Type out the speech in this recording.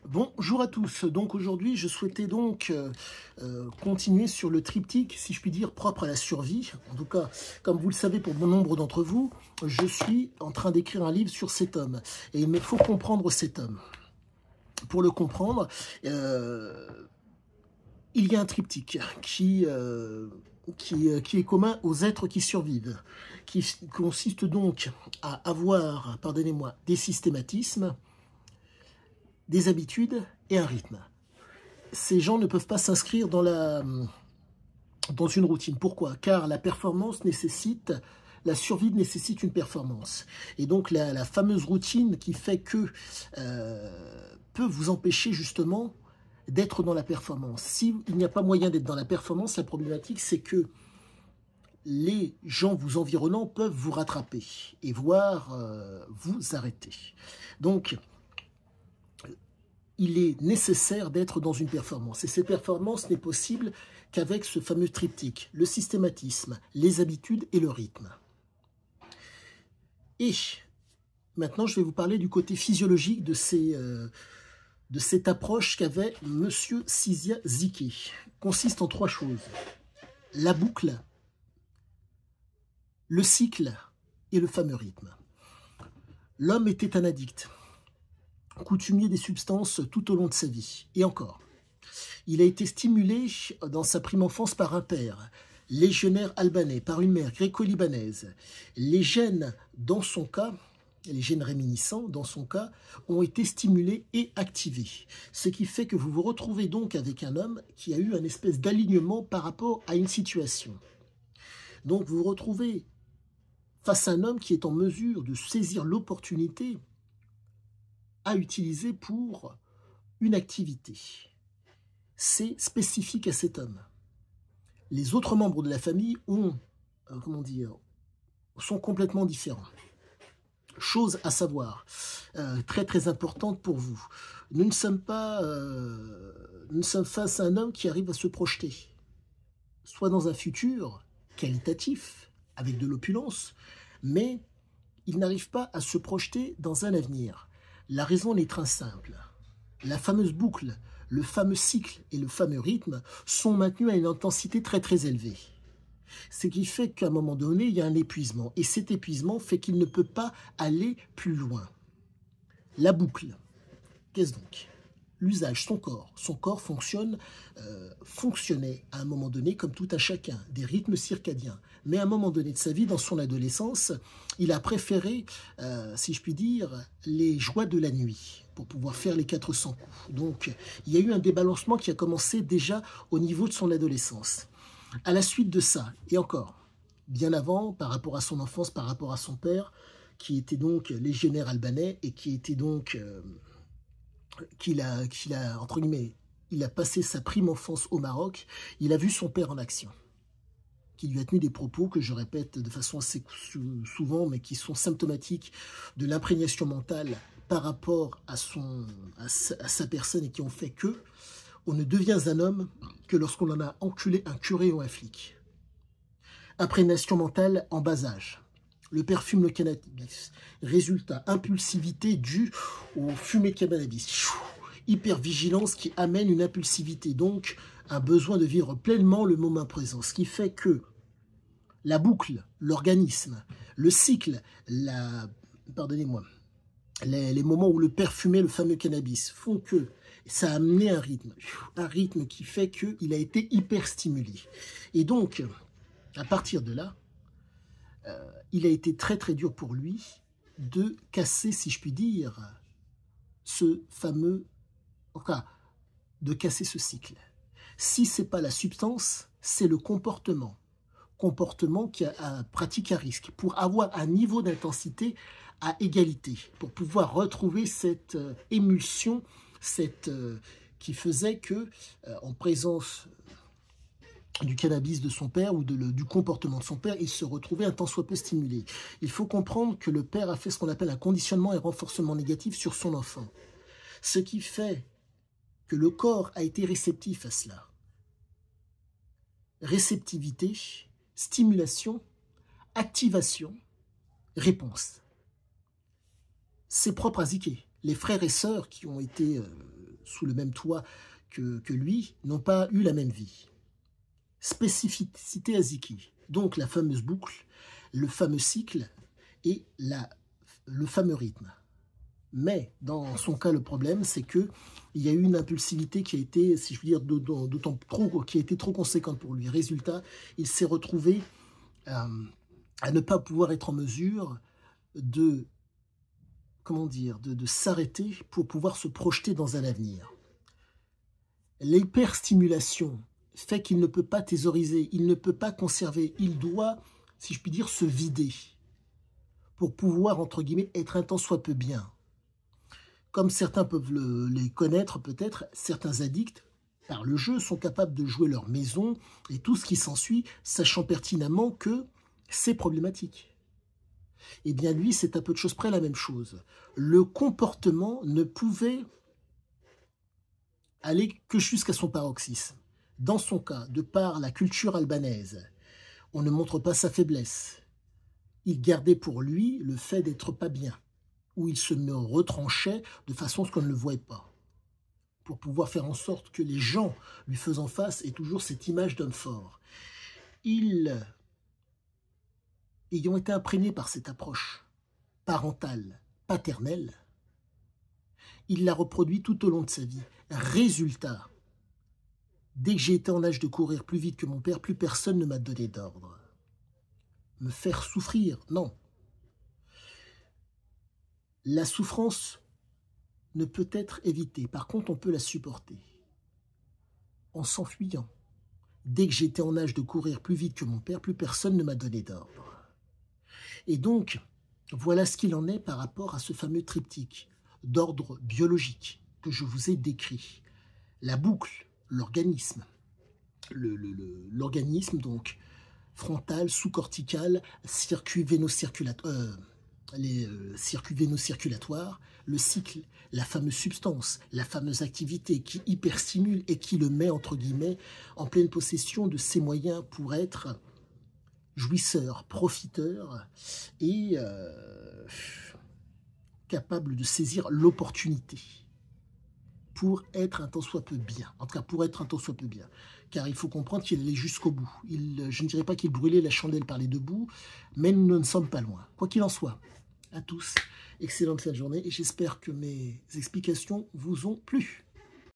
Bonjour à tous. Donc aujourd'hui, je souhaitais donc continuer sur le triptyque, si je puis dire, propre à la survie. En tout cas, comme vous le savez pour bon nombre d'entre vous, je suis en train d'écrire un livre sur cet homme. Et il me faut comprendre cet homme. Pour le comprendre, il y a un triptyque qui est commun aux êtres qui survivent, qui consiste donc à avoir, pardonnez-moi, des systématismes, des habitudes et un rythme. Ces gens ne peuvent pas s'inscrire dans une routine. Pourquoi? Car la performance nécessite, la survie nécessite une performance. Et donc la fameuse routine qui fait que peut vous empêcher justement d'être dans la performance. S'il n'y a pas moyen d'être dans la performance, la problématique c'est que les gens vous environnant peuvent vous rattraper et voire vous arrêter. Donc, il est nécessaire d'être dans une performance. Et cette performance n'est possible qu'avec ce fameux triptyque, le systématisme, les habitudes et le rythme. Et maintenant, je vais vous parler du côté physiologique de cette approche qu'avait M. Cyzia-Ziquet. Consiste en trois choses. La boucle, le cycle et le fameux rythme. L'homme était un addict, coutumier des substances tout au long de sa vie. Et encore, il a été stimulé dans sa prime enfance par un père, légionnaire albanais, par une mère gréco-libanaise. Les gènes, dans son cas, les gènes réminiscents, dans son cas, ont été stimulés et activés. Ce qui fait que vous vous retrouvez donc avec un homme qui a eu un espèce d'alignement par rapport à une situation. Donc vous vous retrouvez face à un homme qui est en mesure de saisir l'opportunité à utiliser pour une activité. C'est spécifique à cet homme. Les autres membres de la famille sont complètement différents. Chose à savoir, très très importante pour vous. Nous ne sommes face à un homme qui arrive à se projeter, soit dans un futur qualitatif, avec de l'opulence, mais il n'arrive pas à se projeter dans un avenir. La raison est très simple. La fameuse boucle, le fameux cycle et le fameux rythme sont maintenus à une intensité très très élevée. Ce qui fait qu'à un moment donné, il y a un épuisement. Et cet épuisement fait qu'il ne peut pas aller plus loin. La boucle, qu'est-ce donc? L'usage, son corps. Son corps fonctionnait à un moment donné comme tout un chacun, des rythmes circadiens. Mais à un moment donné de sa vie, dans son adolescence, il a préféré, si je puis dire, les joies de la nuit pour pouvoir faire les 400 coups. Donc, il y a eu un débalancement qui a commencé déjà au niveau de son adolescence. À la suite de ça, et encore, bien avant, par rapport à son enfance, par rapport à son père, qui était donc légionnaire albanais et qui était donc... entre guillemets, il a passé sa prime enfance au Maroc, il a vu son père en action, qui lui a tenu des propos que je répète de façon assez souvent, mais qui sont symptomatiques de l'imprégnation mentale par rapport à sa personne et qui ont fait que on ne devient un homme que lorsqu'on en a enculé un curé ou un flic. Imprégnation mentale en bas âge. Le père fume le cannabis. Résultat, impulsivité due au fumé de cannabis. Hypervigilance qui amène une impulsivité, donc un besoin de vivre pleinement le moment présent. Ce qui fait que la boucle, l'organisme, le cycle, pardonnez-moi, les moments où le père fumait le fameux cannabis font que ça a amené un rythme qui fait qu'il a été hyper stimulé. Et donc, à partir de là, il a été très très dur pour lui de casser, si je puis dire, ce fameux, de casser ce cycle. Si ce n'est pas la substance, c'est le comportement. Comportement qui a pratique à risque, pour avoir un niveau d'intensité à égalité, pour pouvoir retrouver cette émulsion, qui faisait que, en présence du cannabis de son père ou du comportement de son père, il se retrouvait un tant soit peu stimulé. Il faut comprendre que le père a fait ce qu'on appelle un conditionnement et renforcement négatif sur son enfant. Ce qui fait que le corps a été réceptif à cela. Réceptivité, stimulation, activation, réponse. C'est propre à Ziquet. Les frères et sœurs qui ont été sous le même toit que lui, n'ont pas eu la même vie. Spécificité Aziki, donc la fameuse boucle, le fameux cycle et le fameux rythme. Mais dans son cas, le problème, c'est que il y a eu une impulsivité qui a été, si je veux dire, d'autant trop, qui a été trop conséquente pour lui. Résultat, il s'est retrouvé à ne pas pouvoir être en mesure de, comment dire, de s'arrêter pour pouvoir se projeter dans un avenir. L'hyperstimulation fait qu'il ne peut pas thésauriser, il ne peut pas conserver, il doit, si je puis dire, se vider pour pouvoir, entre guillemets, être un tant soit peu bien. Comme certains peuvent les connaître peut-être, certains addicts, par le jeu, sont capables de jouer leur maison et tout ce qui s'ensuit, sachant pertinemment que c'est problématique. Eh bien lui, c'est à peu de choses près la même chose. Le comportement ne pouvait aller que jusqu'à son paroxysme. Dans son cas, de par la culture albanaise, on ne montre pas sa faiblesse. Il gardait pour lui le fait d'être pas bien, où il se retranchait de façon à ce qu'on ne le voie pas, pour pouvoir faire en sorte que les gens lui faisant face aient toujours cette image d'homme fort. Ayant été imprégné par cette approche parentale, paternelle, il l'a reproduit tout au long de sa vie. Résultat, dès que j'ai été en âge de courir plus vite que mon père, plus personne ne m'a donné d'ordre. Me faire souffrir, non. La souffrance ne peut être évitée. Par contre, on peut la supporter en s'enfuyant. Dès que j'étais en âge de courir plus vite que mon père, plus personne ne m'a donné d'ordre. Et donc, voilà ce qu'il en est par rapport à ce fameux triptyque d'ordre biologique que je vous ai décrit. La boucle, l'organisme, l'organisme donc frontal, sous-cortical, circuit véno-circulatoire, les circuits véno-circulatoires, le cycle, la fameuse substance, la fameuse activité qui hyperstimule et qui le met, entre guillemets, en pleine possession de ses moyens pour être jouisseur, profiteur et capable de saisir l'opportunité pour être un tant soit peu bien. En tout cas, pour être un tant soit peu bien. Car il faut comprendre qu'il allait jusqu'au bout. Je ne dirais pas qu'il brûlait la chandelle par les deux bouts, mais nous ne sommes pas loin. Quoi qu'il en soit, à tous, excellente fin de journée et j'espère que mes explications vous ont plu.